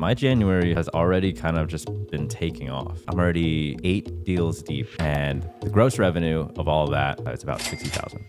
my January has already kind of just been taking off. I'm already 8 deals deep, and the gross revenue of all of that is about 60,000.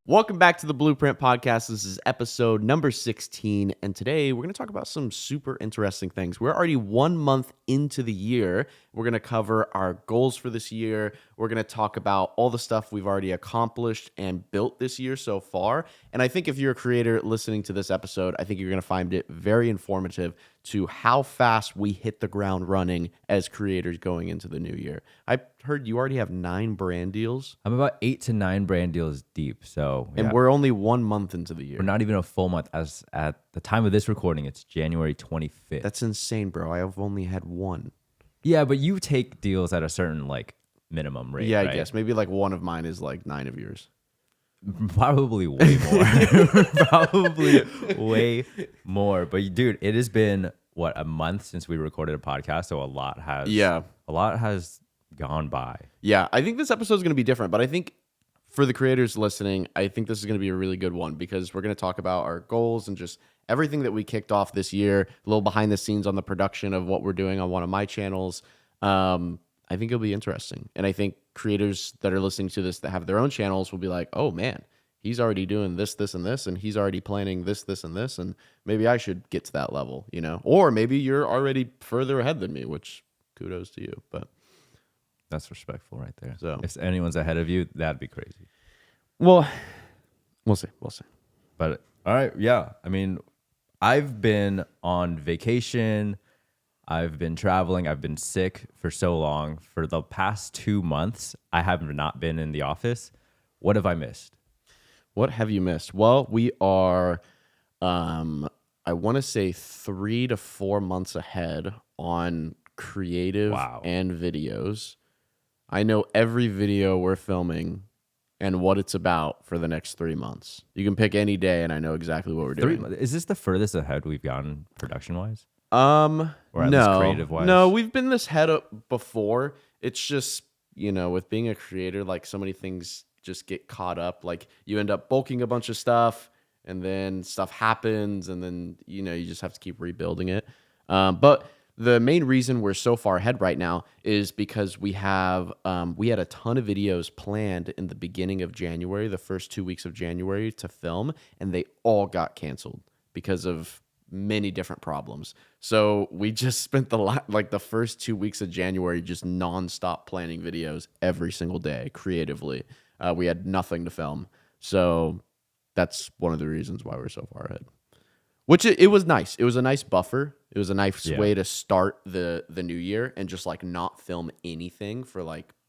Welcome back to the Blueprint Podcast. This is episode number 16, and today we're going to talk about some super interesting things. We're already 1 month into the year. We're going to cover our goals for this year. We're going to talk about all the stuff we've already accomplished and built this year so far. And I think if you're a creator listening to this episode, I think you're going to find it very informative to how fast we hit the ground running as creators going into the new year. I heard you already have 9 brand deals. I'm about 8 to 9 brand deals deep. So, And we're only 1 month into the year. we're not even a full month. As at the time of this recording, it's January 25th. That's insane, bro. I have only had 1. Yeah, but you take deals at a certain minimum rate. Yeah, I right? guess. Maybe one of mine is 9 of yours. Probably way more. Probably way more. But dude, it has been a month since we recorded a podcast, so a lot has gone by. Yeah, I think this episode is going to be different, but I think for the creators listening, I think this is going to be a really good one because we're going to talk about our goals and just everything that we kicked off this year, a little behind the scenes on the production of what we're doing on one of my channels. I think it'll be interesting. And I think creators that are listening to this that have their own channels will be like, oh man, he's already doing this, this, and this, and he's already planning this, this, and this, and maybe I should get to that level, Or maybe you're already further ahead than me, which kudos to you. But that's respectful right there. So if anyone's ahead of you, that'd be crazy. Well, we'll see. But all right, yeah. I mean, I've been on vacation. I've been traveling. I've been sick for so long. For the past 2 months, I have not been in the office. What have I missed? What have you missed? Well, we are, I want to say 3 to 4 months ahead on creative and videos. I know every video we're filming and what it's about for the next 3 months. You can pick any day, and I know exactly what we're doing. Is this the furthest ahead we've gotten production-wise? Or at least creative-wise? No, we've been this head up before. It's just, with being a creator, so many things just get caught up. You end up bulking a bunch of stuff, and then stuff happens, and then, you just have to keep rebuilding it. But the main reason we're so far ahead right now is because we had a ton of videos planned in the beginning of January, the first 2 weeks of January to film, and they all got canceled because of many different problems. So we just spent the first 2 weeks of January just nonstop planning videos every single day creatively. We had nothing to film. So that's one of the reasons why we're so far ahead. Which it was nice. It was a nice buffer. It was a nice way to start the new year and just not film anything for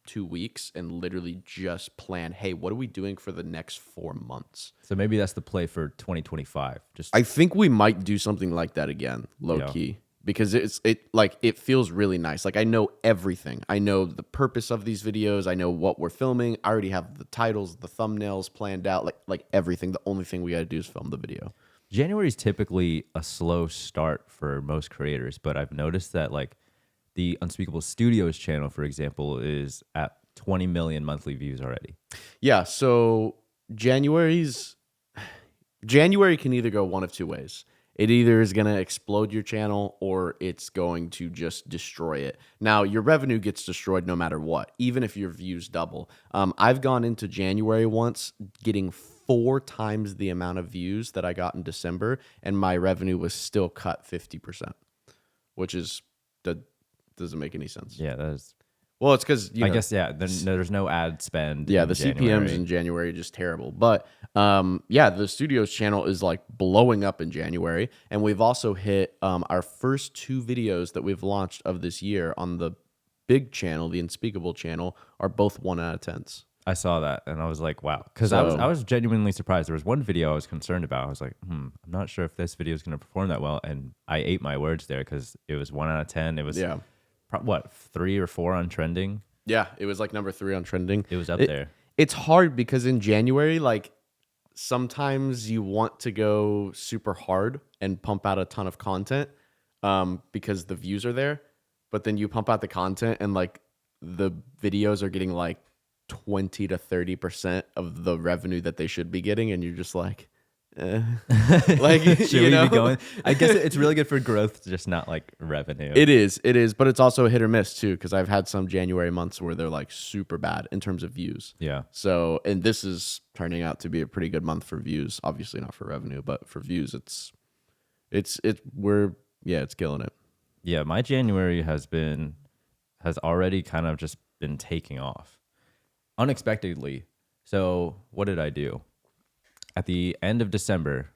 2 weeks and literally just plan, hey, what are we doing for the next 4 months? So maybe that's the play for 2025. I think we might do something like that again, low key, because it feels really nice. I know everything. I know the purpose of these videos. I know what we're filming. I already have the titles, the thumbnails planned out, like everything. The only thing we got to do is film the video. January is typically a slow start for most creators, but I've noticed that the Unspeakable Studios channel, for example, is at 20 million monthly views already. Yeah, so January can either go one of 2 ways. It either is going to explode your channel or it's going to just destroy it. Now, your revenue gets destroyed no matter what, even if your views double. I've gone into January once getting 4 times the amount of views that I got in December, and my revenue was still cut 50%, which is that doesn't make any sense. Yeah, that is. Well, it's because I guess there's no ad spend. Yeah, the CPMs in January are just terrible. But the Studios channel is blowing up in January, and we've also hit our first 2 videos that we've launched of this year on the big channel, the Unspeakable channel, are both 1 out of 10s. I saw that and I was like, wow, because I was genuinely surprised. There was one video I was concerned about. I was like, I'm not sure if this video is going to perform that well, and I ate my words there because it was 1 out of 10. It was 3 or 4 on trending. Yeah, it was number 3 on trending. It was up there. It's hard because in January, sometimes you want to go super hard and pump out a ton of content because the views are there, but then you pump out the content and the videos are getting 20 to 30% of the revenue that they should be getting, and you're just like Should you we know, be going? I guess it's really good for growth, just not like revenue. it is, but it's also hit or miss too. Because I've had some January months where they're like super bad in terms of views. Yeah. So, and this is turning out to be a pretty good month for views. Obviously not for revenue, but for views, it's killing it. Yeah, my January has already kind of just been taking off unexpectedly. So what did I do? At the end of December,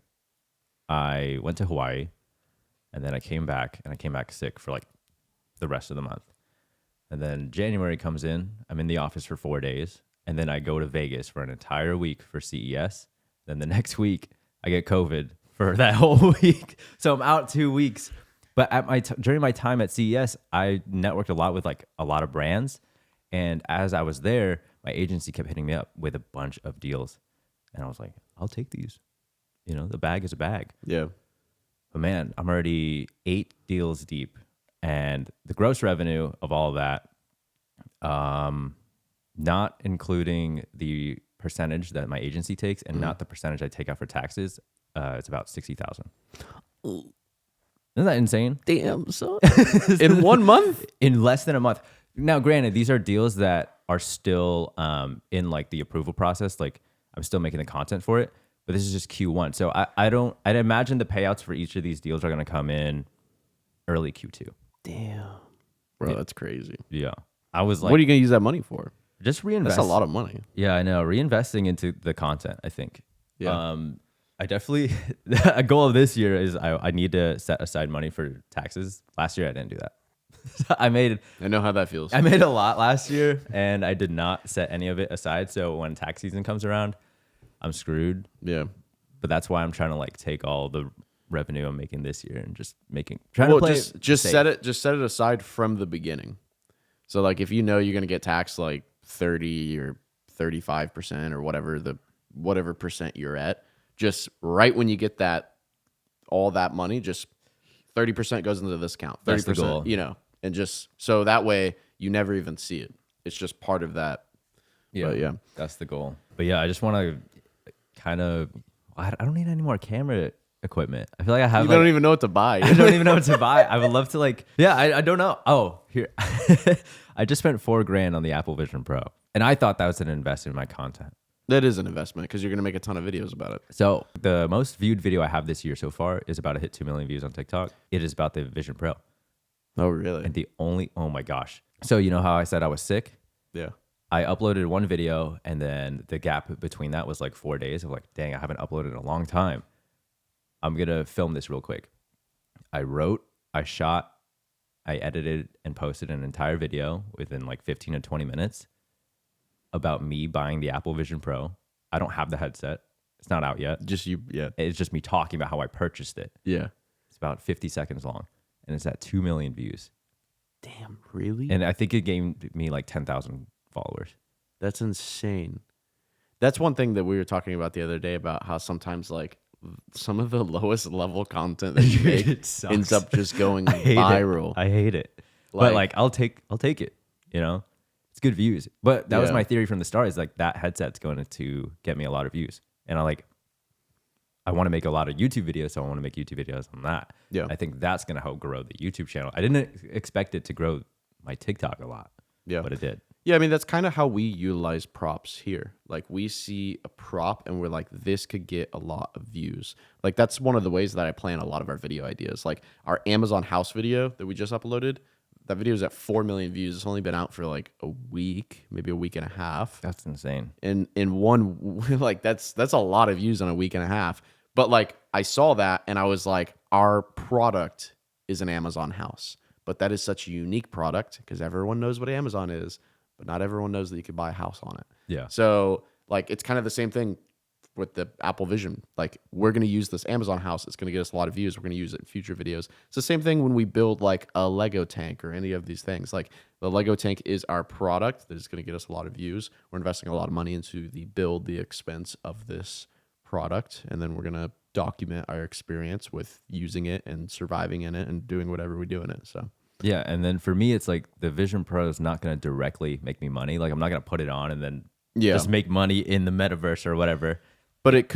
I went to Hawaii, and then I came back sick for like the rest of the month. And then January comes in, I'm in the office for 4 days, and then I go to Vegas for an entire week for CES. Then the next week, I get COVID for that whole week. So I'm out 2 weeks. But during my time at CES, I networked a lot with like a lot of brands. And as I was there, my agency kept hitting me up with a bunch of deals. And I was like, I'll take these. You know, the bag is a bag. Yeah. But man, I'm already 8 deals deep. And the gross revenue of all of that, not including the percentage that my agency takes and not the percentage I take out for taxes, it's about 60,000. Isn't that insane? Damn, son. In 1 month? In less than a month. Now, granted, these are deals that are still in like the approval process. Like I'm still making the content for it, but this is just Q1. So I'd imagine the payouts for each of these deals are going to come in early Q2. Damn. Bro, that's crazy. Yeah. I was like, what are you going to use that money for? just reinvest. That's a lot of money. Yeah, I know. Reinvesting into the content, I think. Yeah. I definitely, a goal of this year is I need to set aside money for taxes. Last year, I didn't do that. I know how that feels. made a lot last year, and I did not set any of it aside. So when tax season comes around, I'm screwed. Yeah. But that's why I'm trying to like take all the revenue I'm making this year and just just set it aside from the beginning. So like if you know you're gonna get taxed like 30 or 35% or whatever percent you're at, just right when you get all that money, just 30% goes into this account. 30%, That's the goal. you know, and just so that way you never even see it. It's just part of that. Yeah, But yeah. that's the goal. But yeah, I just want to kind of. I don't need any more camera equipment. I feel like I have. You don't even know what to buy. I don't even know what to buy. I would love to like. Yeah, I don't know. Oh, here. I just spent $4,000 on the Apple Vision Pro, and I thought that was an investment in my content. That is an investment because you're gonna make a ton of videos about it. So the most viewed video I have this year so far is about to hit 2 million views on TikTok. It is about the Vision Pro. Oh really? And oh my gosh. So you know how I said I was sick? Yeah. I uploaded one video, and then the gap between that was like 4 days of like, dang, I haven't uploaded in a long time. I'm going to film this real quick. I wrote, I shot, I edited and posted an entire video within like 15 to 20 minutes about me buying the Apple Vision Pro. I don't have the headset. It's not out yet. Just you. Yeah. It's just me talking about how I purchased it. Yeah. It's about 50 seconds long, and it's at 2 million views. Damn, really? And I think it gained me like 10,000 followers. That's insane. That's one thing that we were talking about the other day about how sometimes like some of the lowest level content that you make ends up just going viral. I hate it. But like I'll take it, you know? It's good views. But that was my theory from the start, is like that headset's going to get me a lot of views. And I want to make a lot of YouTube videos, so I want to make YouTube videos on that. Yeah. I think that's going to help grow the YouTube channel. I didn't expect it to grow my TikTok a lot. Yeah. But it did. Yeah, I mean, that's kind of how we utilize props here. Like, we see a prop and we're like, this could get a lot of views. Like, that's one of the ways that I plan a lot of our video ideas. Like, our Amazon house video that we just uploaded, that video is at 4 million views. It's only been out for like a week, maybe a week and a half. That's insane. And in one, like, that's a lot of views on a week and a half. But, like, I saw that and I was like, our product is an Amazon house. But that is such a unique product because everyone knows what Amazon is, but not everyone knows that you could buy a house on it. Yeah. So like, it's kind of the same thing with the Apple Vision. Like, we're going to use this Amazon house. It's going to get us a lot of views. We're going to use it in future videos. It's the same thing when we build like a Lego tank or any of these things. Like, the Lego tank is our product that is going to get us a lot of views. We're investing a lot of money into the expense of this product. And then we're going to document our experience with using it and surviving in it and doing whatever we do in it. So. Yeah, and then for me, it's like the Vision Pro is not going to directly make me money. Like, I'm not going to put it on and then just make money in the metaverse or whatever. But it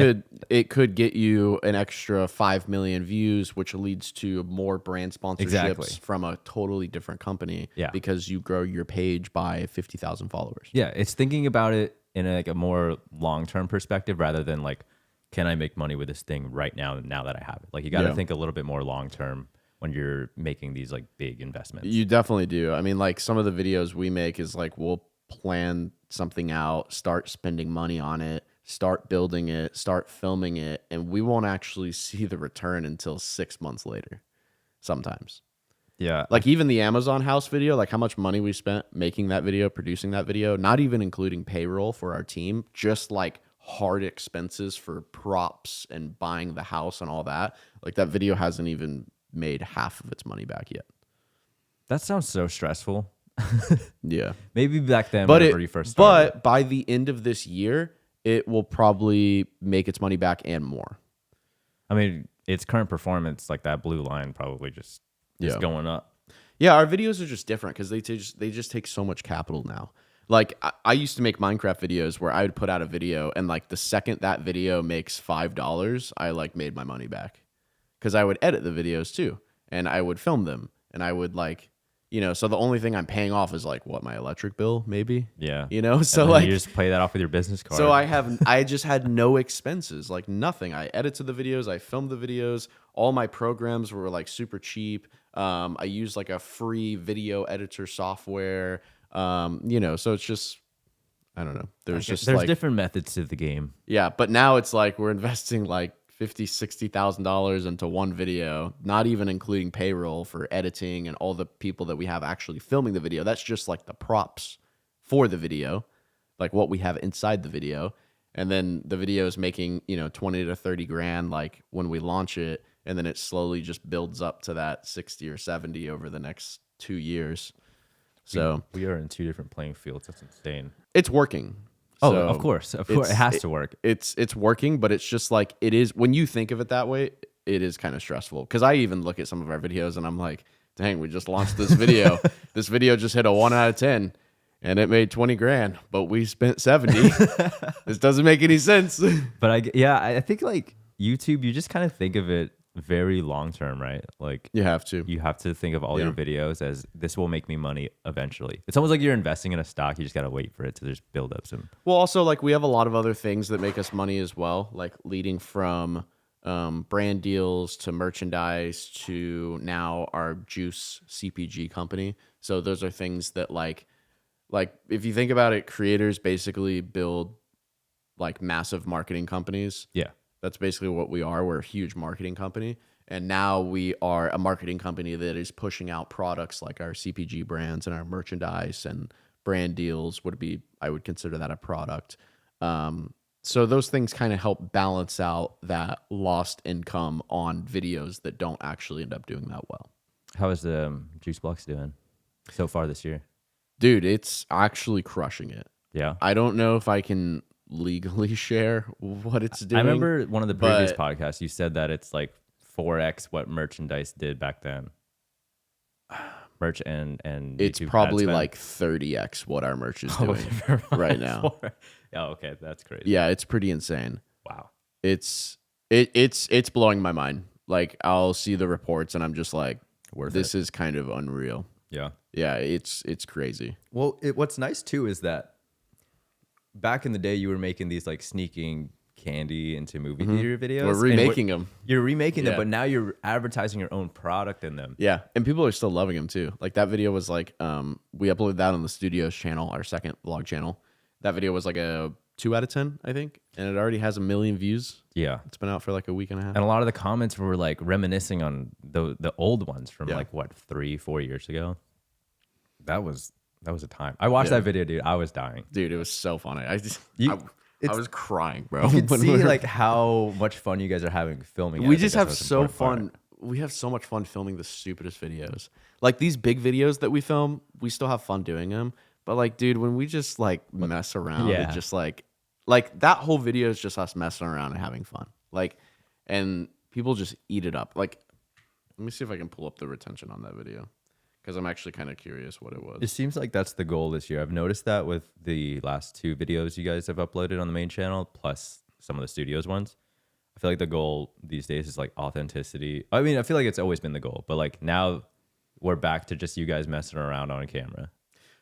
could get you an extra 5 million views, which leads to more brand sponsorships Exactly. from a totally different company. Yeah. Because you grow your page by 50,000 followers. Yeah, it's thinking about it in like a more long-term perspective rather than like, can I make money with this thing right now that I have it? Like you got to Yeah. think a little bit more long-term when you're making these like big investments. You definitely do. I mean, like some of the videos we make is like we'll plan something out, start spending money on it, start building it, start filming it, and we won't actually see the return until 6 months later. Sometimes. Yeah. Like even the Amazon house video, like how much money we spent making that video, producing that video, not even including payroll for our team, just like hard expenses for props and buying the house and all that. Like that video hasn't even made half of its money back yet. That sounds so stressful. Yeah. Maybe back then But whenever you first started. but by the end of this year, it will probably make its money back and more. I mean, its current performance, like that blue line probably just is Yeah. going up. Yeah, our videos are just different because they just take so much capital now. Like I used to make Minecraft videos where I would put out a video and like the second that video makes $5, I like made my money back because I would edit the videos too and I would film them and I would like, you know, so the only thing I'm paying off is like what, my electric bill maybe, Yeah. you know, so And then like you just play that off with your business card. so I just had no expenses, like nothing. I edited the videos, I filmed the videos. All my programs were like super cheap. I used like a free video editor software. You know, so it's just I don't know. There's like different methods to the game. yeah, but now it's like we're investing like $50,000-$60,000 into one video, not even including payroll for editing and all the people that we have actually filming the video. That's just like the props for the video, like what we have inside the video. And then the video is making, you know, 20 to 30 grand like when we launch it, and then it slowly just builds up to that 60 or 70 over the next 2 years. So we are in two different playing fields. That's insane. it's working. Oh, So of course. Of course. It has to work. It's working, but it's just like it is when you think of it that way, it is kind of stressful. Because I even look at some of our videos and I'm like, dang, we just launched this video. This video just hit a 1 out of 10 and it made 20 grand, but we spent 70. This doesn't make any sense. But I think like YouTube, you just kind of think of it very long term, right? Like You have to. you have to think of all Yeah. your videos as this will make me money eventually. It's almost like you're investing in a stock. You just got to wait for it to just build up some. Well, also like we have a lot of other things that make us money as well, like leading from brand deals to merchandise to now our juice CPG company. So those are things that like if you think about it, creators basically build like massive marketing companies. Yeah. That's basically what we are. We're a huge marketing company. And now we are a marketing company that is pushing out products like our CPG brands and our merchandise and brand deals I would consider that a product. So those things kind of help balance out that lost income on videos that don't actually end up doing that well. How is the Juice Blocks doing so far this year? Dude, it's actually crushing it. Yeah. I don't know if I can legally share what it's doing. I remember one of the previous but- podcasts, you said that it's like 4x what merchandise did back then. Merch and It's YouTube ad probably spend. like 30x what our merch is Oh, doing never mind. right now. Oh, okay, that's crazy. Yeah, it's pretty insane. Wow. It's blowing my mind. Like I'll see the reports and I'm just like, this is kind of unreal. Yeah. Yeah, it's crazy. Well, what's nice too is that back in the day, you were making these like sneaking candy into movie theater videos. We're and remaking them. You're remaking them, Yeah. but now you're advertising your own product in them. Yeah, and people are still loving them too. Like that video was like, we uploaded that on the Studios channel, our second vlog channel. That video was like a 2 out of 10, I think, and it already has 1 million views. Yeah. It's been out for like a week and a half. And a lot of the comments were like reminiscing on the old ones from Yeah. like what 3-4 years ago. That was a time. I watched Yeah. that video, dude. I was dying. Dude, it was so funny. I It's- was crying, bro. You can when see we were- like how much fun you guys are having filming. it. we I think just that's have the most so important part. fun. We have so much fun filming the stupidest videos. Like these big videos that we film, we still have fun doing them. But like, dude, when we just like mess around, Yeah. it just like that whole video is just us messing around and having fun. Like, and people just eat it up. Like, let me see if I can pull up the retention on that video because I'm actually kind of curious what it was. It seems like that's the goal this year. I've noticed that with the last 2 videos you guys have uploaded on the main channel, plus some of the studios ones. I feel like the goal these days is like authenticity. I mean, I feel like it's always been the goal, but like now we're back to just you guys messing around on camera.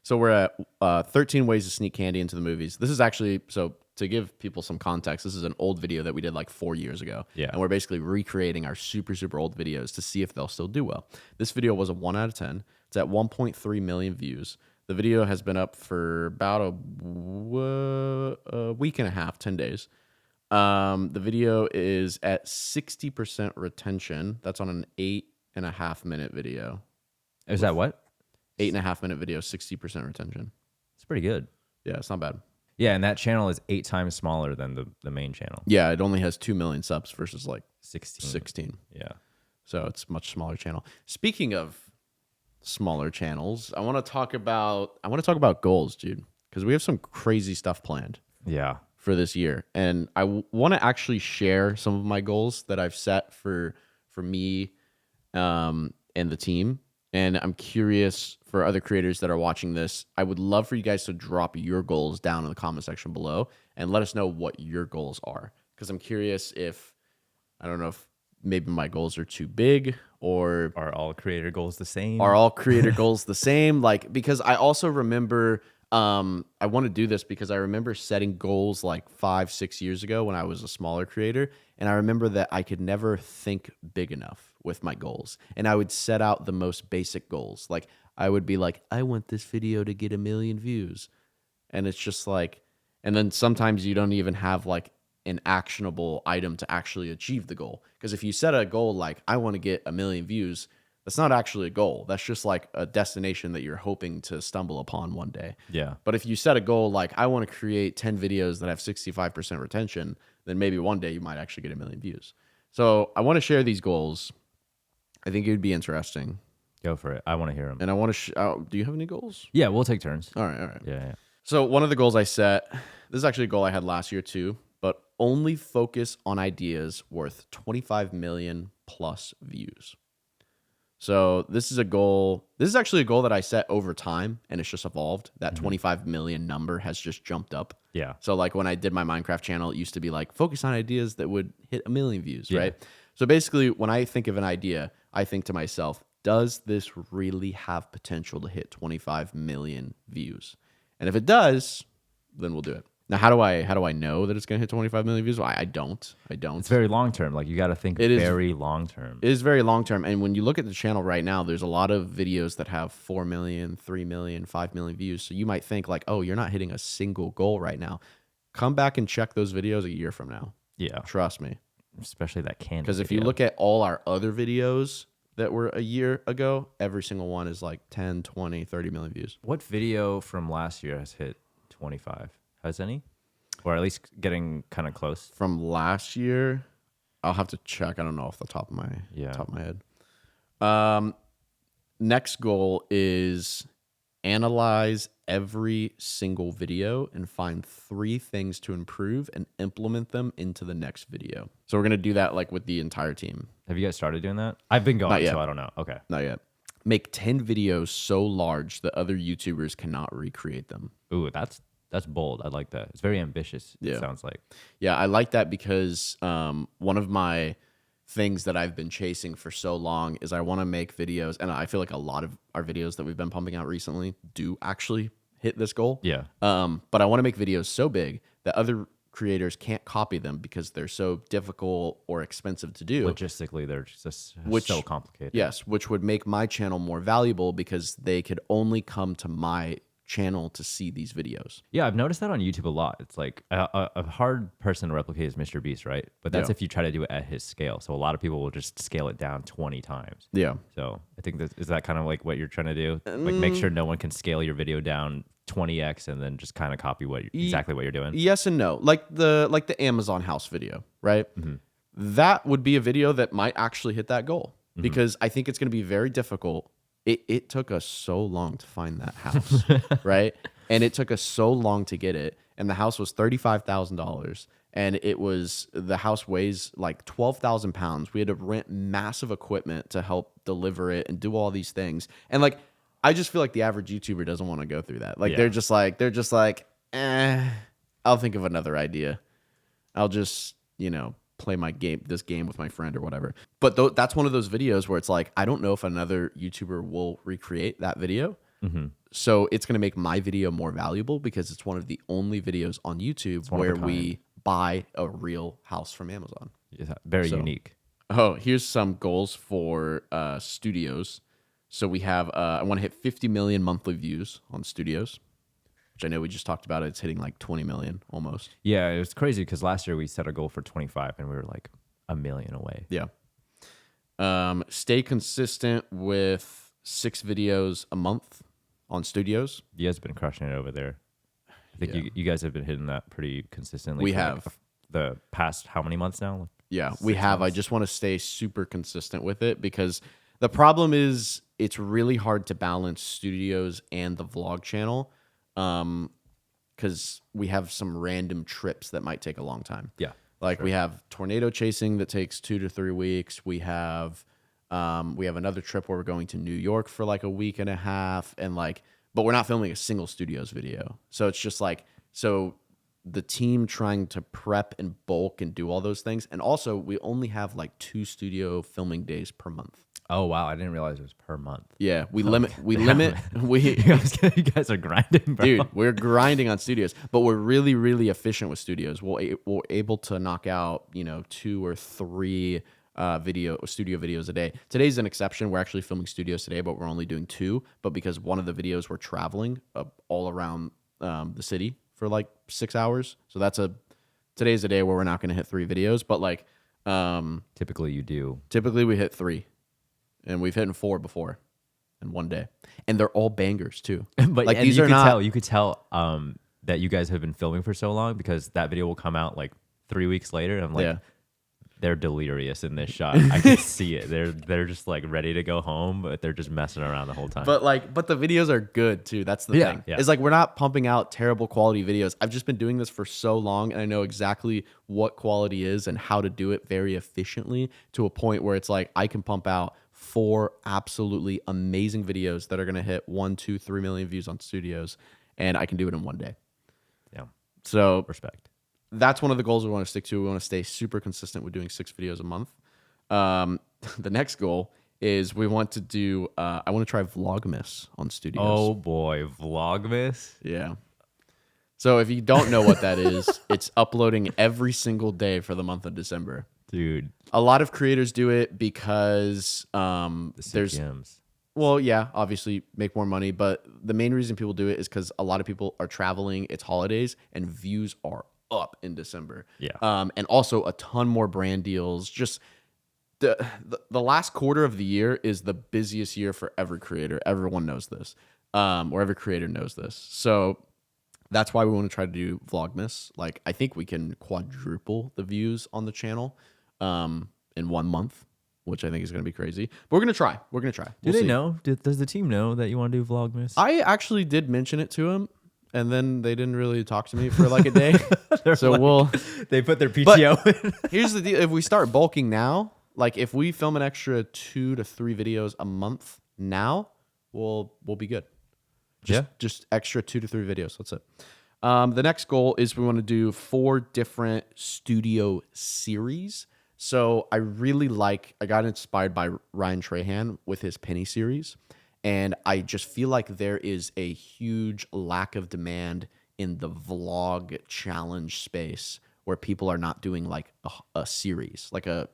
So we're at 13 ways to sneak candy into the movies. This is actually, so to give people some context, this is an old video that we did like 4 years ago. Yeah. And we're basically recreating our super, super old videos to see if they'll still do well. This video was a 1 out of 10. It's at 1.3 million views. The video has been up for about a week and a half, 10 days. The video is at 60% retention. That's on an 8.5 minute video. Is that what? 8.5 minute video, 60% retention. It's pretty good. Yeah, it's not bad. Yeah, and that channel is 8 times smaller than the main channel. Yeah, it only has 2 million subs versus like 16. 16. Yeah. So it's a much smaller channel. Speaking of smaller channels, I want to talk about goals, dude, because we have some crazy stuff planned Yeah. for this year, and I want to actually share some of my goals that I've set for me and the team. And I'm curious for other creators that are watching this. I would love for you guys to drop your goals down in the comment section below and let us know what your goals are, because I'm curious if, I don't know if maybe my goals are too big, or Are all creator goals the same? are all creator goals the same? Like, because I also remember, I want to do this because I remember setting goals like 5-6 years ago when I was a smaller creator. And I remember that I could never think big enough with my goals. And I would set out the most basic goals. Like, I would be like, I want this video to get 1 million views. And it's just like, and then sometimes you don't even have like an actionable item to actually achieve the goal. Because if you set a goal like, I want to get 1 million views, that's not actually a goal. That's just like a destination that you're hoping to stumble upon one day. Yeah. But if you set a goal like, I want to create 10 videos that have 65% retention, then maybe one day you might actually get 1 million views. So I want to share these goals. I think it would be interesting. Go for it. I want to hear them. And I want to, do you have any goals? Yeah, we'll take turns. All right. Yeah. So one of the goals I set, this is actually a goal I had last year too, but only focus on ideas worth 25 million plus views. So this is a goal. This is actually a goal that I set over time, and it's just evolved. That 25 million number has just jumped up. Yeah. So like when I did my Minecraft channel, it used to be like focus on ideas that would hit 1 million views, right? So basically, when I think of an idea, I think to myself, does this really have potential to hit 25 million views? And if it does, then we'll do it. Now, how do I know that it's going to hit 25 million views? Well, I don't. It's very long term. Like, you got to think very long term. It is very long term. And when you look at the channel right now, there's a lot of videos that have 4 million, 3 million, 5 million views. So you might think like, oh, you're not hitting a single goal right now. Come back and check those videos a year from now. Yeah. Trust me. Especially that candy. Because if you look at all our other videos that were a year ago, every single one is like 10, 20, 30 million views. What video from last year has hit 25? Has any? Or at least getting kind of close? From last year, I'll have to check. I don't know off the top of my head. Next goal is analyze every single video and find 3 things to improve and implement them into the next video. So we're going to do that like with the entire team. Have you guys started doing that? I've been Not going, yet. so I don't know. Okay. Not yet. Make 10 videos so large that other YouTubers cannot recreate them. Ooh, that's bold. I like that. It's very ambitious, Yeah. it sounds like. Yeah, I like that because one of my things that I've been chasing for so long is I want to make videos, and I feel like a lot of our videos that we've been pumping out recently do actually hit this goal. Yeah. But I want to make videos so big that other creators can't copy them because they're so difficult or expensive to do. Logistically, they're just so complicated. Yes, which would make my channel more valuable because they could only come to my channel to see these videos. Yeah, I've noticed that on YouTube a lot. It's like a hard person to replicate is Mr. Beast, right? But that's if you try to do it at his scale. So a lot of people will just scale it down 20 times. Yeah. So I think is that kind of like what you're trying to do? Like make sure no one can scale your video down 20x and then just kind of copy exactly what you're doing. Yes and no. Like the Amazon house video, right? Mm-hmm. That would be a video that might actually hit that goal because I think it's going to be very difficult. It took us so long to find that house, right? And it took us so long to get it. And the house was $35,000. And the house weighs like 12,000 pounds. We had to rent massive equipment to help deliver it and do all these things. And like, I just feel like the average YouTuber doesn't want to go through that. Like, they're just like, I'll think of another idea. I'll just, play this game with my friend or whatever. But that's one of those videos where it's like, I don't know if another YouTuber will recreate that video. So it's going to make my video more valuable because it's one of the only videos on YouTube one of a where we buy a real house from Amazon. Yeah, very unique. Oh, here's some goals for studios. So we have, I want to hit 50 million monthly views on studios, which I know we just talked about. It's hitting like 20 million almost. Yeah, it was crazy because last year we set a goal for 25 and we were like a million away. Yeah. Stay consistent with 6 videos a month on studios. You guys have been crushing it over there. I think you guys have been hitting that pretty consistently. We for have. like the past how many months now? Yeah, we have. I just want to stay super consistent with it because the problem is it's really hard to balance studios and the vlog channel because we have some random trips that might take a long time. Yeah. Like we have tornado chasing that takes 2 to 3 weeks. We have another trip where we're going to New York for like a week and a half, and but we're not filming a single studios video. So it's just the team trying to prep and bulk and do all those things, and also we only have like 2 studio filming days per month. Oh wow, I didn't realize it was per month. Yeah, we You guys are grinding, bro. Dude, we're grinding on studios, but we're really, really efficient with studios. We're able to knock out, 2 or 3 studio videos a day. Today's an exception. We're actually filming studios today, but we're only doing 2. But because one of the videos we're traveling all around the city for like 6 hours, so today's a day where we're not going to hit 3 videos. But typically you do. Typically we hit 3, and we've hit 4 before in one day, and they're all bangers too. But like these you could tell that you guys have been filming for so long because that video will come out like 3 weeks later. And I'm like, they're delirious in this shot. I can see it. They're just like ready to go home, but they're just messing around the whole time. But the videos are good too. That's the thing. Yeah. It's like we're not pumping out terrible quality videos. I've just been doing this for so long, and I know exactly what quality is and how to do it very efficiently to a point where it's like I can pump out 4 absolutely amazing videos that are going to hit 1, 2, 3 million views on studios, and I can do it in one day. Yeah. So respect. That's one of the goals we want to stick to. We want to stay super consistent with doing 6 videos a month. The next goal is we want to do, I want to try Vlogmas on studios. Oh boy, Vlogmas? Yeah. So if you don't know what that is, it's uploading every single day for the month of December. Dude. A lot of creators do it because there's CPMs. Well, yeah, obviously make more money, but the main reason people do it is because a lot of people are traveling, it's holidays, and views are up in December. Yeah. And also a ton more brand deals. Just the last quarter of the year is the busiest year for every creator. Everyone knows this. Or every creator knows this. So that's why we want to try to do Vlogmas. Like, I think we can quadruple the views on the channel in 1 month, which I think is going to be crazy. But we're going to try. Do they know? Does the team know that you want to do Vlogmas? I actually did mention it to him, and then they didn't really talk to me for like a day. So they put their PTO in. Here's the deal. If we start bulking now, like if we film an extra 2 to 3 videos a month now, we'll be good. Just extra 2 to 3 videos. That's it. The next goal is we want to do 4 different studio series. So I got inspired by Ryan Trahan with his Penny series. And I just feel like there is a huge lack of demand in the vlog challenge space where people are not doing like a series, like a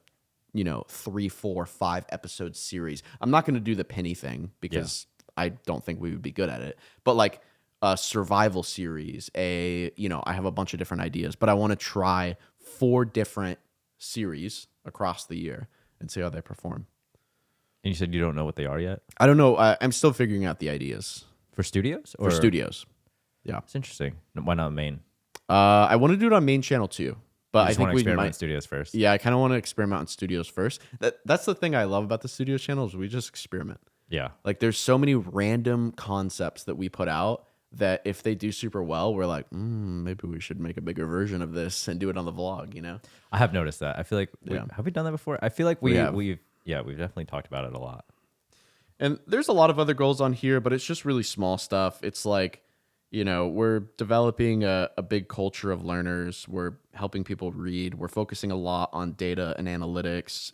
3, 4, 5 episode series. I'm not going to do the Penny thing because I don't think we would be good at it. But like a survival series, I have a bunch of different ideas, but I want to try 4 different series across the year and see how they perform. And you said you don't know what they are yet? I don't know. I'm still figuring out the ideas. For studios? For studios. Yeah. It's interesting. Why not main? I want to do it on main channel too. But I think we experiment might on studios first. Yeah, I kind of want to experiment on studios first. That's the thing I love about the studios channel is we just experiment. Yeah. Like there's so many random concepts that we put out that if they do super well, we're like, maybe we should make a bigger version of this and do it on the vlog, I have noticed that. I feel like, have we done that before? I feel like we've definitely talked about it a lot. And there's a lot of other goals on here, but it's just really small stuff. It's like, we're developing a big culture of learners. We're helping people read. We're focusing a lot on data and analytics.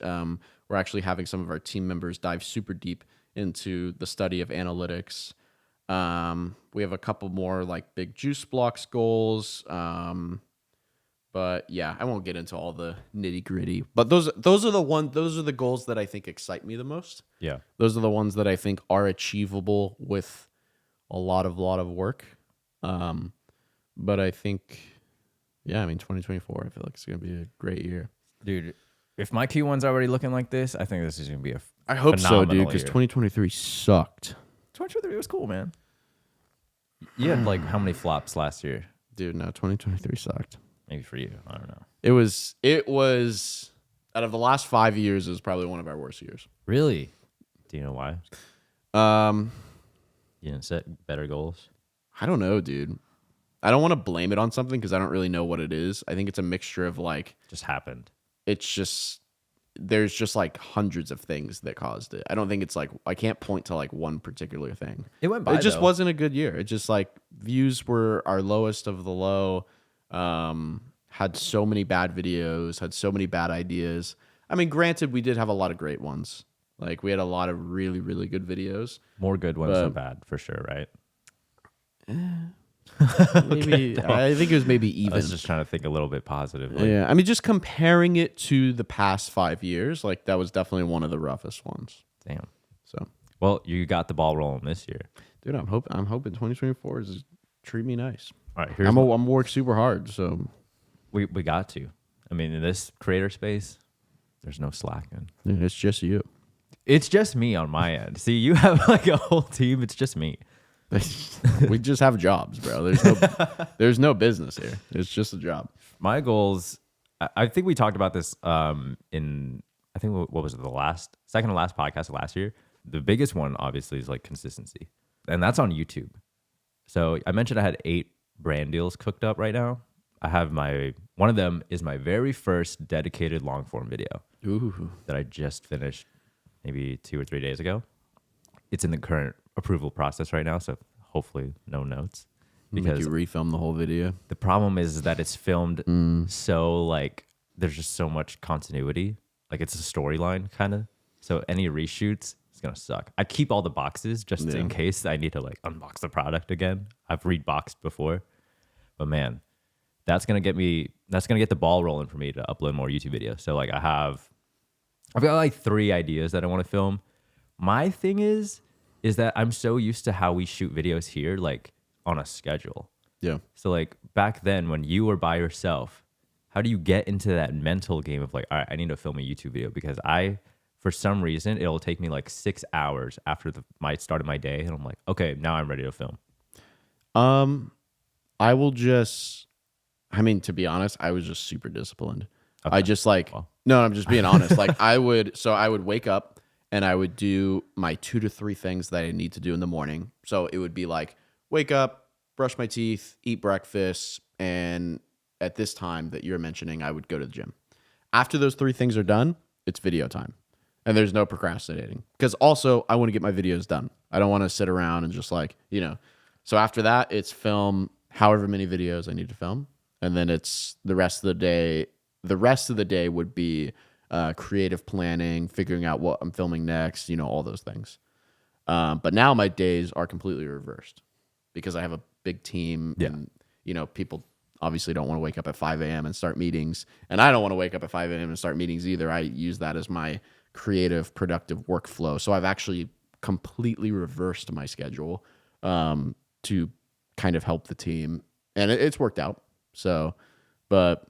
We're actually having some of our team members dive super deep into the study of analytics. We have a couple more like big juice blocks goals. But yeah, I won't get into all the nitty gritty. But those are the goals that I think excite me the most. Yeah. Those are the ones that I think are achievable with a lot of work. But I think, yeah, I mean, 2024, I feel like it's going to be a great year. Dude, if my Q1's already looking like this, I think this is going to be I hope so, dude, phenomenal because year. 2023 sucked. 2023 was cool, man. You had like how many flops last year? Dude, no, 2023 sucked. Maybe for you. I don't know. It was out of the last 5 years, it was probably one of our worst years. Really? Do you know why? Um, You didn't set better goals? I don't know, dude. I don't want to blame it on something because I don't really know what it is. I think it's a mixture of like, Just happened. there's just like hundreds of things that caused it. I don't think it's like, I can't point to like one particular thing. It went by, It just though. wasn't a good year. It just like views were our lowest of the low. Had so many bad videos, had so many bad ideas. I mean, granted, we did have a lot of great ones. Like we had a lot of really, really good videos. More good ones than But- bad, for sure, right? Maybe I think it was maybe I even. was just trying to think a little bit positively. Yeah, I mean, just comparing it to the past 5 years, like that was definitely one of the roughest ones. Damn. So, Well, you got the ball rolling this year. dude, I'm hoping 2024 is treat me nice. All right, here's I'm gonna work super hard. So, we got to. I mean, in this creator space, there's no slacking. dude, it's just you. It's just me on my end. See, you have like a whole team. It's just me. We just have jobs, bro. There's no business here. It's just a job. My goals. I think we talked about this in I think what was it, the second to last podcast of last year. The biggest one obviously is like consistency, and that's on YouTube. So I mentioned I had 8 brand deals cooked up right now. I have one of them is my very first dedicated long form video Ooh, that I just finished maybe 2 or 3 days ago. It's in the current approval process right now, so hopefully no notes. make Because you refilm the whole video. the problem is that it's filmed so like there's just so much continuity. Like it's a storyline kind of. So any reshoots is gonna suck. I keep all the boxes just Yeah. in case I need to like unbox the product again. I've reboxed before, but man, that's gonna get the ball rolling for me to upload more YouTube videos. So like I've got like 3 ideas that I want to film. My thing is that I'm so used to how we shoot videos here, like on a schedule. Yeah. So like back then when you were by yourself, how do you get into that mental game of like, all right, I need to film a YouTube video? Because for some reason, it'll take me like 6 hours after my start of my day. And I'm like, okay, now I'm ready to film. I mean, to be honest, I was just super disciplined. Okay. I just like, no, I'm just being honest. Like I would wake up and I would do my 2 to 3 things that I need to do in the morning. So it would be like, wake up, brush my teeth, eat breakfast. And at this time that you're mentioning, I would go to the gym. After those 3 things are done, it's video time. And there's no procrastinating. Because also, I want to get my videos done. I don't want to sit around and just like, So after that, it's film however many videos I need to film. And then it's the rest of the day. The rest of the day would be creative planning, figuring out what I'm filming next, all those things. But now my days are completely reversed because I have a big team and, people obviously don't want to wake up at 5 a.m. and start meetings. And I don't want to wake up at 5 a.m. and start meetings either. I use that as my creative, productive workflow. So I've actually completely reversed my schedule to kind of help the team. And it's worked out. So, but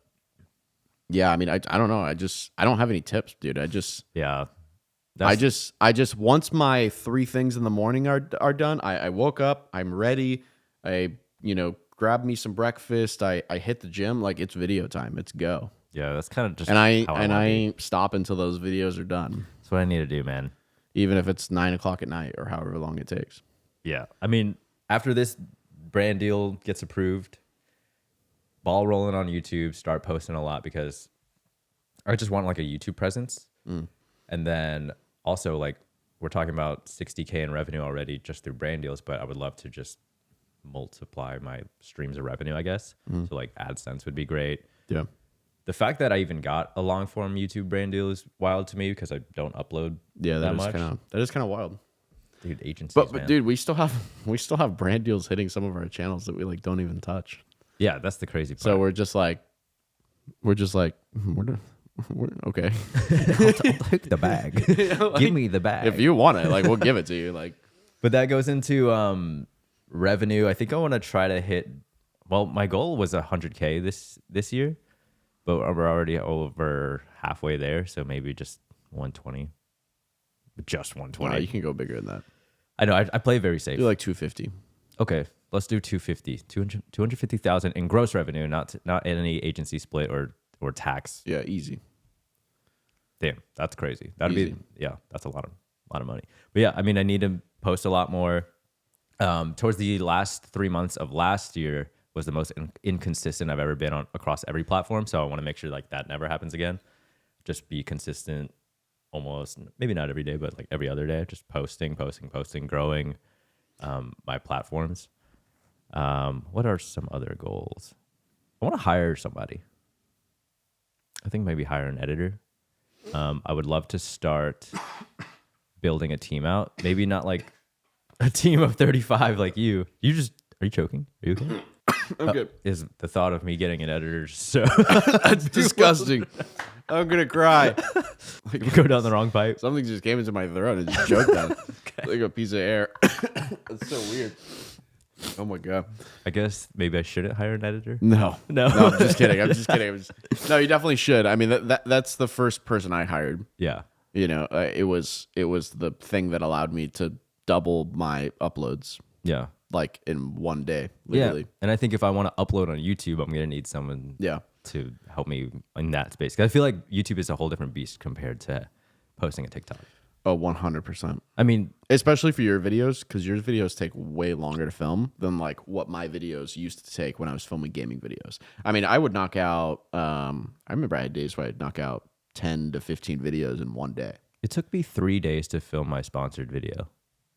yeah, I mean, I don't know. I don't have any tips, dude. Yeah. I just once my 3 things in the morning are done, I woke up, I'm ready. I, grab me some breakfast. I hit the gym. Like it's video time. It's go. Yeah, that's kind of just And I how wanna be. ain't stop until those videos are done, That's what I need to do, man. even if it's 9 o'clock at night or however long it takes. Yeah. I mean, after this brand deal gets approved, ball rolling on YouTube, start posting a lot because I just want like a YouTube presence. And then also like we're talking about 60K in revenue already just through brand deals, but I would love to just multiply my streams of revenue, I guess. So like AdSense would be great. Yeah. The fact that I even got a long form YouTube brand deal is wild to me because I don't upload Yeah, that much. that is kind of wild. Dude, agencies, But man. dude, we still have brand deals hitting some of our channels that we like don't even touch. Yeah, that's the crazy part. So we're just like we're okay. I'll take the bag. Give me the bag. If you want it, like we'll give it to you. Like But that goes into revenue. I think I want to try to hit. Well, my goal was 100K this year, but we're already over halfway there. So maybe just 120. Just 120. wow, you can go bigger than that. I know. I play very safe. Do like 250. Okay, let's do 250,000 in gross revenue, not any agency split or tax. Yeah, easy. Damn, that's crazy. That'd Easy. be that's a lot of money. But yeah, I mean, I need to post a lot more. Towards the last 3 months of last year was the most inconsistent I've ever been on across every platform. So I want to make sure like that never happens again. Just be consistent, almost maybe not every day, but like every other day. Just posting, growing my platforms. What are some other goals? I want to hire somebody. I think maybe hire an editor. I would love to start building a team out. Maybe not like a team of 35 like you. Are you choking? Are you okay? I'm good. Is the thought of me getting an editor so That's disgusting. I'm gonna cry. go down the wrong pipe? Something just came into my throat and just choked on it. Like a piece of air. That's so weird. Oh my god. I guess maybe I shouldn't hire an editor. No. No. I'm just kidding. No, you definitely should. I mean, that's the first person I hired. Yeah. You know, it was the thing that allowed me to double my uploads Yeah. like in one day, Yeah. literally. And I think if I want to upload on YouTube, I'm gonna need someone Yeah. to help me in that space. 'Cause I feel like YouTube is a whole different beast compared to posting a TikTok. Oh, 100%. I mean, Especially for your videos, because your videos take way longer to film than like what my videos used to take when I was filming gaming videos. I mean, I would knock out, I remember I had days where I'd knock out 10 to 15 videos in one day. it took me 3 days to film my sponsored video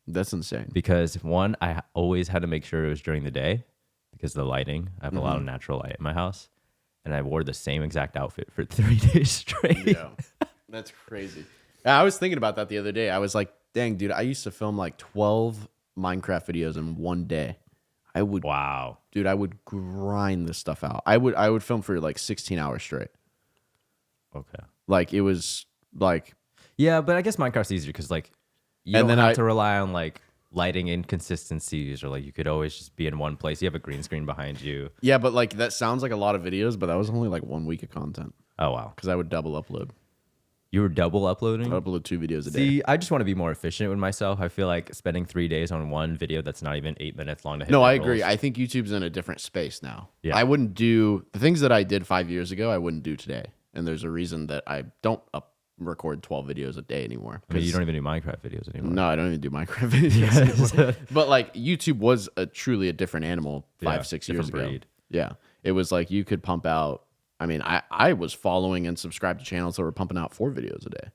That's insane. because one, I always had to make sure it was during the day because of the lighting. I have a lot of natural light in my house, and I wore the same exact outfit for 3 days straight. Yeah. That's crazy. Yeah, I was thinking about that the other day. I was like, dang, dude, I used to film like 12 Minecraft videos in one day. I would, Wow. dude, I would grind this stuff out. I would film for like 16 hours straight. Okay. Like it was like, Yeah, but I guess Minecraft's easier because like you And don't then have to rely on like lighting inconsistencies or like you could always just be in one place. You have a green screen behind you. yeah, but like that sounds like a lot of videos, but that was only like 1 week of content Oh wow. because I would double upload. You were double uploading? I'd upload 2 videos a day. See, I just want to be more efficient with myself. I feel like spending 3 days on one video that's not even 8 minutes long to hit. No, my I agree. goals. I think YouTube's in a different space now. Yeah. I wouldn't do the things that I did 5 years ago. I wouldn't do today, and there's a reason that I don't record 12 videos a day anymore. I mean, you don't even do Minecraft videos anymore. No, I don't even do Minecraft videos anymore. But like YouTube was truly a different animal Yeah, 5-6 years different ago. breed. Yeah, it was like you could pump out. I mean, I was following and subscribed to channels that were pumping out 4 videos a day.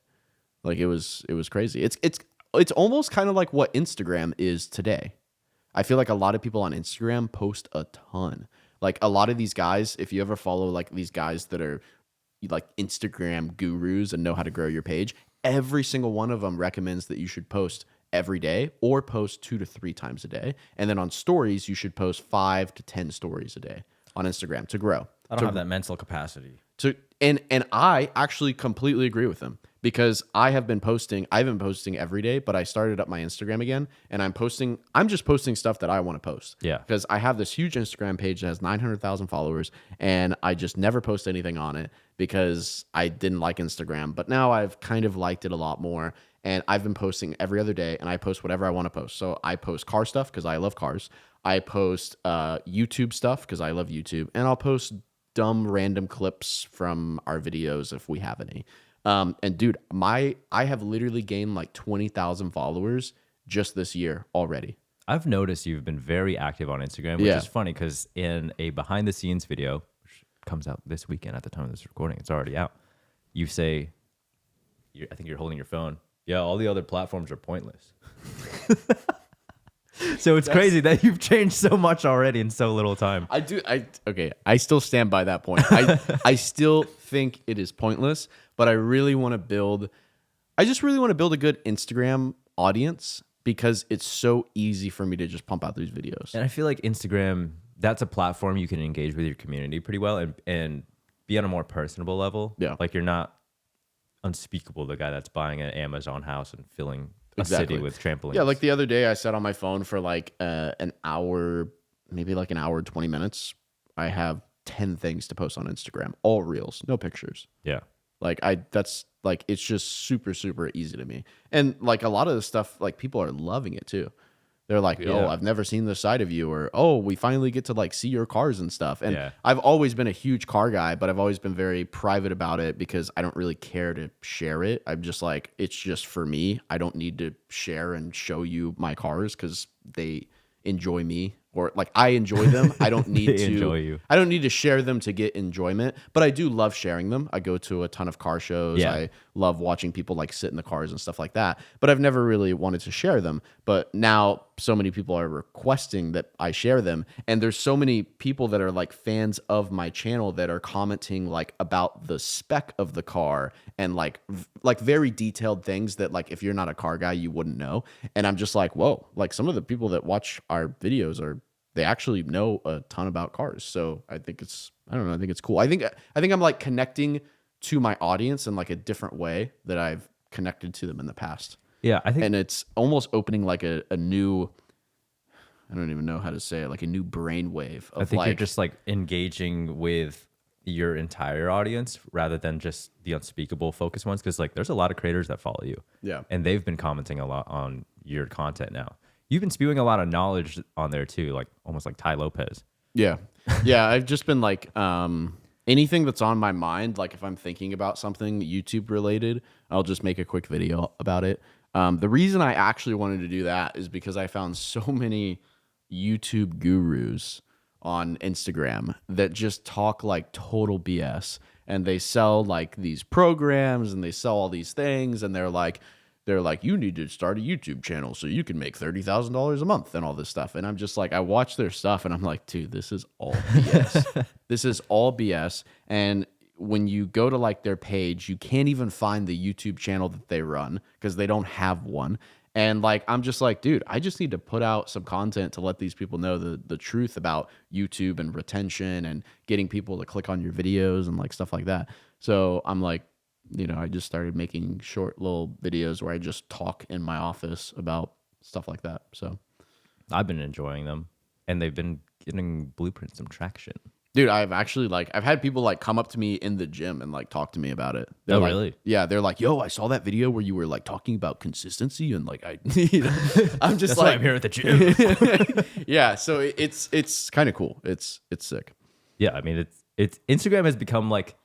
Like it was crazy. It's almost kind of like what Instagram is today. I feel like a lot of people on Instagram post a ton. Like a lot of these guys, if you ever follow like these guys that are like Instagram gurus and know how to grow your page, every single one of them recommends that you should post every day or post 2 to 3 times a day. And then on stories, you should post 5 to 10 stories a day on Instagram to grow. I don't have that mental capacity. And I actually completely agree with them because I've been posting every day, but I started up my Instagram again and I'm just posting stuff that I want to post. Yeah. Because I have this huge Instagram page that has 900,000 followers and I just never post anything on it because I didn't like Instagram, but now I've kind of liked it a lot more and I've been posting every other day and I post whatever I want to post. So I post car stuff because I love cars. I post YouTube stuff because I love YouTube, and I'll post dumb random clips from our videos if we have any. And dude, I have literally gained like 20,000 followers just this year already. I've noticed you've been very active on Instagram, which Yeah. is funny because in a behind the scenes video, which comes out this weekend at the time of this recording, it's already out. You say, I think you're holding your phone. Yeah, all the other platforms are pointless. So it's crazy that you've changed so much already in so little time. I still stand by that point. I still think it is pointless, but I really want to build I just really want to build a good Instagram audience because it's so easy for me to just pump out these videos. And I feel like Instagram, that's a platform you can engage with your community pretty well and be on a more personable level. Yeah. Like you're not unspeakable, the guy that's buying an Amazon house and filling a Exactly. city with trampolines. Yeah, like the other day I sat on my phone for like an hour, maybe like an hour, 20 minutes. I have 10 things to post on Instagram, all reels, no pictures. Yeah. Like that's like, it's just super, super easy to me. And like a lot of the stuff, like people are loving it too. They're like, oh, Yeah. I've never seen this side of you, or oh, we finally get to like see your cars and stuff. And Yeah. I've always been a huge car guy, but I've always been very private about it because I don't really care to share it. I'm just like, it's just for me. I don't need to share and show you my cars because they enjoy me, or like I enjoy them. I don't need They to enjoy you. I don't need to share them to get enjoyment, but I do love sharing them. I go to a ton of car shows. Yeah. I love watching people like sit in the cars and stuff like that, but I've never really wanted to share them. But now so many people are requesting that I share them, and there's so many people that are like fans of my channel that are commenting like about the spec of the car and like very detailed things that like if you're not a car guy you wouldn't know. And I'm just like, whoa, like some of the people that watch our videos they actually know a ton about cars. So I think I don't know, I think it's cool. I think I'm like connecting to my audience in like a different way that I've connected to them in the past. Yeah. I think And it's almost opening like a new, I don't even know how to say it, like a new brainwave of I think like, you're just like engaging with your entire audience rather than just the unspeakable focus ones. Cause like there's a lot of creators that follow you. Yeah. And they've been commenting a lot on your content now. You've been spewing a lot of knowledge on there too, like almost like Ty Lopez. yeah. Yeah. I've just been like, anything that's on my mind, like if I'm thinking about something YouTube related, I'll just make a quick video about it. The reason I actually wanted to do that is because I found so many YouTube gurus on Instagram that just talk like total BS, and they sell like these programs and they sell all these things, and they're like, you need to start a YouTube channel so you can make $30,000 a month and all this stuff. And I'm just like, I watch their stuff and I'm like, dude, this is all BS. This is all BS. And when you go to like their page, you can't even find the YouTube channel that they run because they don't have one. And like, I'm just like, dude, I just need to put out some content to let these people know the truth about YouTube and retention and getting people to click on your videos and like stuff like that. So I'm like, I just started making short little videos where I just talk in my office about stuff like that. So, I've been enjoying them and they've been getting Blueprint some traction. dude, I've actually like, I've had people like come up to me in the gym and like talk to me about it. Oh, like, really? Yeah. They're like, yo, I saw that video where you were like talking about consistency. And like, I'm just That's why like, I'm here at the gym. yeah. So it's kind of cool. It's sick. Yeah, I mean, it's Instagram has become like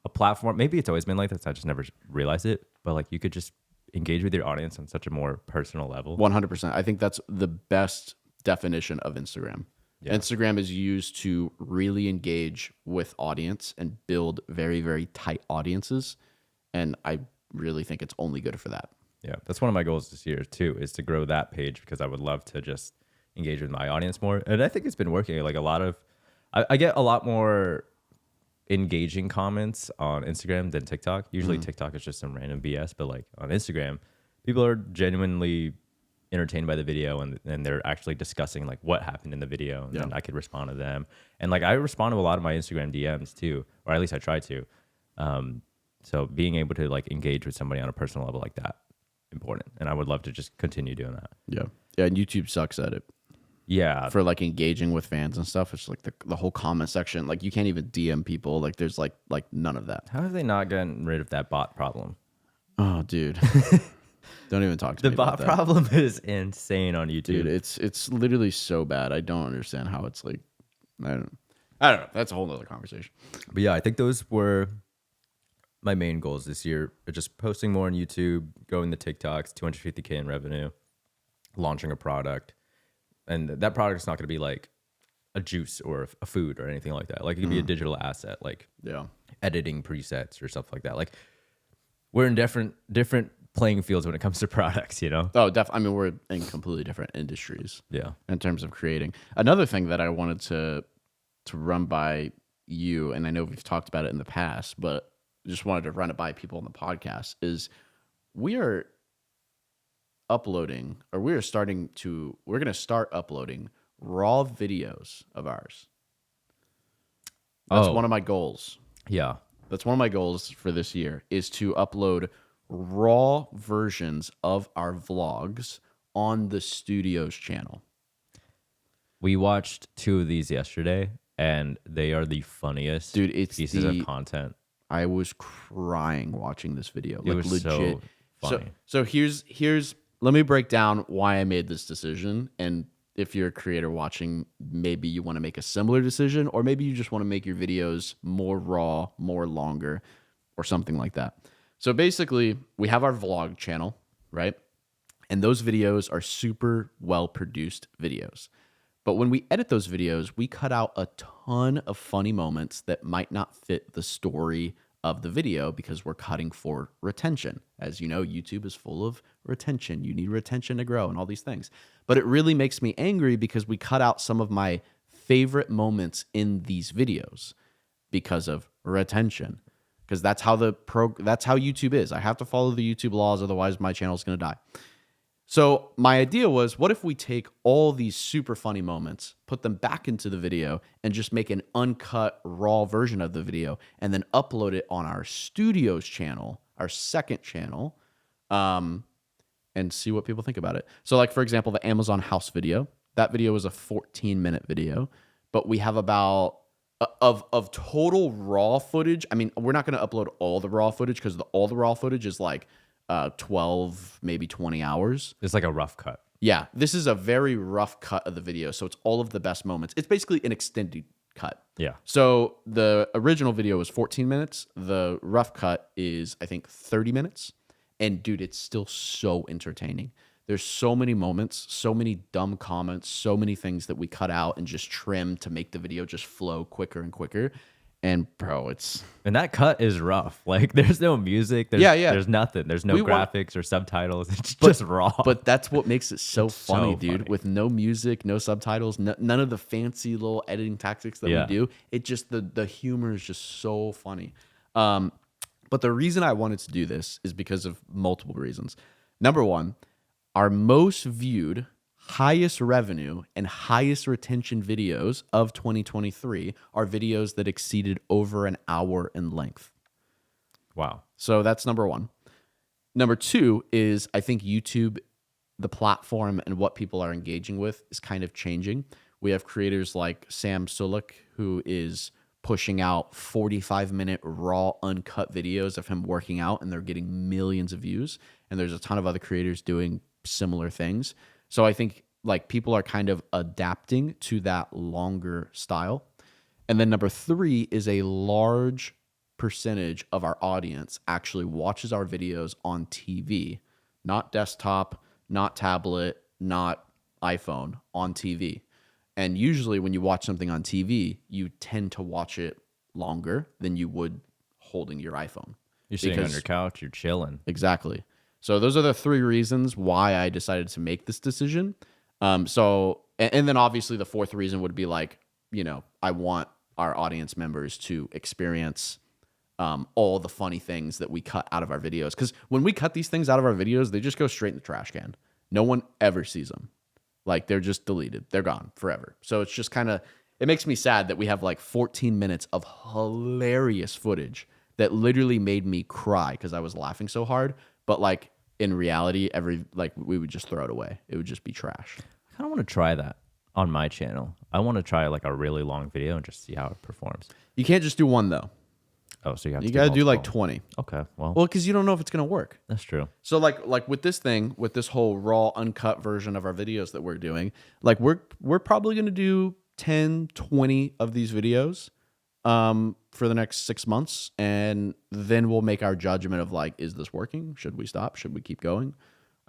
a platform. Maybe it's always been like this. I just never realized it. But like, you could just engage with your audience on such a more personal level. 100%. I think that's the best definition of Instagram. Yeah. Instagram is used to really engage with audience and build very, very tight audiences. And I really think it's only good for that. Yeah, that's one of my goals this year too, is to grow that page because I would love to just engage with my audience more. And I think it's been working. Like I get a lot more engaging comments on Instagram than TikTok. Usually TikTok is just some random BS, but like on Instagram, people are genuinely entertained by the video and they're actually discussing like what happened in the video, and then I could respond to them. And like I respond to a lot of my Instagram DMs too, or at least I try to. So being able to like engage with somebody on a personal level like that, important. And I would love to just continue doing that. Yeah. Yeah. And YouTube sucks at it. Yeah. For like engaging with fans and stuff. It's like the whole comment section. Like you can't even DM people. Like there's like none of that. How have they not gotten rid of that bot problem? Oh, dude. Don't even talk to The me bot about that. problem is insane on YouTube. Dude, it's literally so bad. I don't understand how it's like, I don't know. That's a whole nother conversation. But yeah, I think those were my main goals this year. Just posting more on YouTube, growing the TikToks, 250K in revenue, launching a product. And that product is not going to be like a juice or a food or anything like that. Like it could be a digital asset, like Yeah. editing presets or stuff like that. Like we're in different playing fields when it comes to products, you know? Oh, definitely. I mean, we're in completely different industries Yeah. in terms of creating. Another thing that I wanted to run by you, and I know we've talked about it in the past, but just wanted to run it by people on the podcast, is we are uploading, or we're going to start uploading raw videos of ours. That's Oh. one of my goals. Yeah. That's one of my goals for this year, is to upload raw versions of our vlogs on the studio's channel. We watched 2 of these yesterday, and they are the funniest Dude, it's pieces of content. I was crying watching this video. It was so funny. So here's let me break down why I made this decision. And if you're a creator watching, maybe you want to make a similar decision, or maybe you just want to make your videos more raw, more longer, or something like that. So basically, we have our vlog channel, right? And those videos are super well produced videos. But when we edit those videos, we cut out a ton of funny moments that might not fit the story of the video because we're cutting for retention. As you know, YouTube is full of retention. You need retention to grow and all these things. But it really makes me angry because we cut out some of my favorite moments in these videos because of retention. Because that's how that's how YouTube is. I have to follow the YouTube laws, otherwise my channel is going to die. So my idea was, what if we take all these super funny moments, put them back into the video, and just make an uncut, raw version of the video, and then upload it on our studio's channel, our second channel, and see what people think about it. So like, for example, the Amazon house video, that video was a 14-minute video, but we have about, of total raw footage, I mean, we're not going to upload all the raw footage because all the raw footage is like 12, maybe 20 hours. It's like a rough cut. Yeah, this is a very rough cut of the video, so it's all of the best moments. It's basically an extended cut. Yeah. So the original video was 14 minutes. The rough cut is, I think, 30 minutes. And dude, it's still so entertaining. There's so many moments, so many dumb comments, so many things that we cut out and just trim to make the video just flow quicker and quicker. And bro, and that cut is rough. Like, there's no music. There's, there's nothing. There's no graphics or subtitles. It's just raw. But that's what makes it so funny, dude. Funny. With no music, no subtitles, none of the fancy little editing tactics that we do. It just the humor is just so funny. But the reason I wanted to do this is because of multiple reasons. Number one, our most viewed, highest revenue, and highest retention videos of 2023 are videos that exceeded over an hour in length. Wow. So that's number one. Number two is, I think YouTube, the platform and what people are engaging with, is kind of changing. We have creators like Sam Sulek, who is pushing out 45-minute raw uncut videos of him working out, and they're getting millions of views. And there's a ton of other creators doing similar things. So I think like people are kind of adapting to that longer style. And then number three is a large percentage of our audience actually watches our videos on TV, not desktop, not tablet, not iPhone, on TV. And usually when you watch something on TV, you tend to watch it longer than you would holding your iPhone. You're sitting on your couch, you're chilling. Exactly. So those are the three reasons why I decided to make this decision. And then obviously the fourth reason would be like, you know, I want our audience members to experience all the funny things that we cut out of our videos. Because when we cut these things out of our videos, they just go straight in the trash can. No one ever sees them. Like, they're just deleted. They're gone forever. So it's just kind of, it makes me sad that we have like 14 minutes of hilarious footage that literally made me cry because I was laughing so hard. But like in reality, we would just throw it away. It would just be trash. I kind of want to try that on my channel. I want to try like a really long video and just see how it performs. You can't just do one though. Oh, so you got to do like 20. Okay, well, because you don't know if it's gonna work. That's true. So like with this thing, with this whole raw uncut version of our videos that we're doing, like we're probably gonna do 10, 20 of these videos for the next 6 months, and then we'll make our judgment of like, is this working? Should we stop? Should we keep going?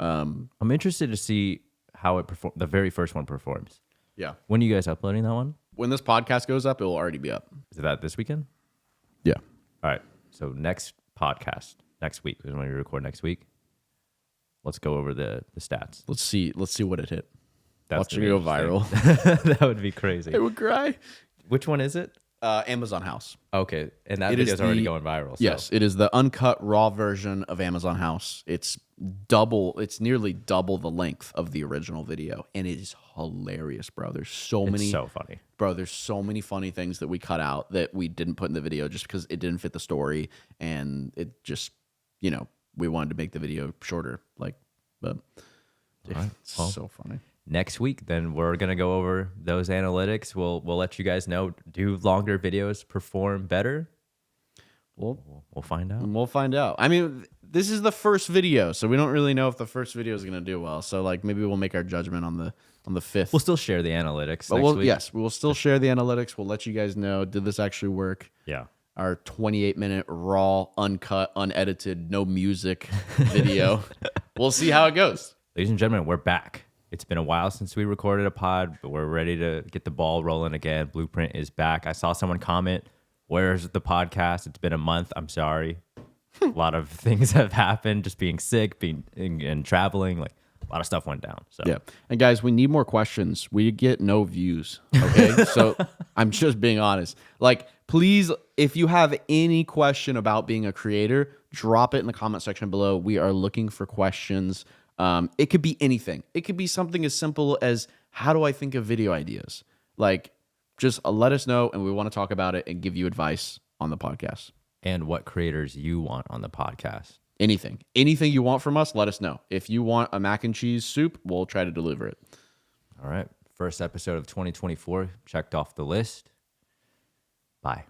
I'm interested to see how it the very first one performs. Yeah. When are you guys uploading that one? When this podcast goes up, it will already be up. Is that this weekend? Yeah. All right. So next podcast, next week is when we record next week. let's go over the stats. Let's see what it hit. That's Watch it go viral. That would be crazy. I would cry. Which one is it? Amazon House. Okay, and that It is video's already the- going viral. So. Yes, it is the uncut raw version of Amazon House. It's nearly double the length of the original video, and it is hilarious, bro. There's so it's many so funny. Bro, there's so many funny things that we cut out that we didn't put in the video just because it didn't fit the story, and it just, we wanted to make the video shorter. But right. it's Well, so funny. Next week, then we're gonna go over those analytics. We'll let you guys know. Do longer videos perform better? We'll find out. And we'll find out. I mean, this is the first video, so we don't really know if the first video is gonna do well. So maybe we'll make our judgment on the fifth. We'll still share the analytics But next week. yes, we will still share the analytics. We'll let you guys know, did this actually work? Yeah. Our 28-minute raw, uncut, unedited, no music video. We'll see how it goes. Ladies and gentlemen, we're back. It's been a while since we recorded a pod, but we're ready to get the ball rolling again. Blueprint is back. I saw someone comment, "Where's the podcast? It's been a month." I'm sorry. A lot of things have happened, just being sick, and traveling. Like a lot of stuff went down. So Yeah. And guys, we need more questions. We get no views. Okay. So I'm just being honest. Please, if you have any question about being a creator, drop it in the comment section below. We are looking for questions. It could be anything. It could be something as simple as, how do I think of video ideas? Just let us know, and we want to talk about it and give you advice on the podcast. and what creators you want on the podcast. Anything you want from us, let us know. If you want a mac and cheese soup, we'll try to deliver it. All right. First episode of 2024 checked off the list. Bye.